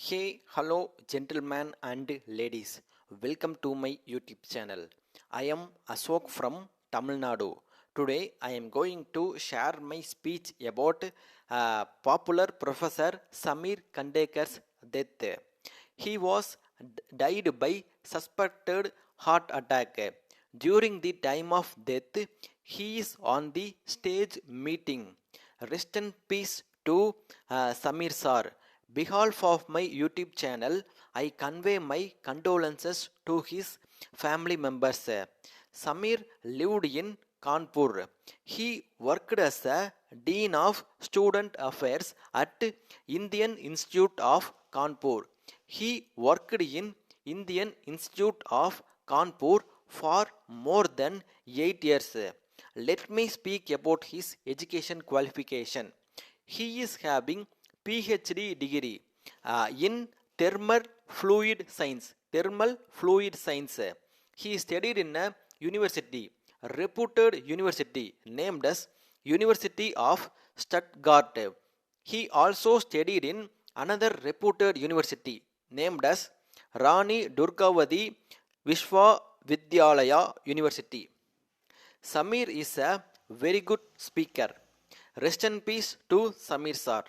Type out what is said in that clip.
Hey, hello, gentlemen and ladies. Welcome to my YouTube channel. I am Ashok from Tamil Nadu. Today, I am going to share my speech about popular Professor Samir Kandekar's death. He was died by suspected heart attack. During the time of death, he is on the stage meeting. Rest in peace to Samir sir. Behalf of my YouTube channel, I convey my condolences to his family members. Samir lived in Kanpur. He worked as a Dean of Student Affairs at Indian Institute of Kanpur. He worked in Indian Institute of Kanpur for more than 8 years. Let me speak about his education qualification. He is having PhD degree in thermal fluid science. Thermal fluid science. He studied in a university, a reputed university named as University of Stuttgart. He also studied in another reputed university named as Rani Durgavati Vishwa Vidyalaya University. Samir is a very good speaker. Rest in peace to Samir sir.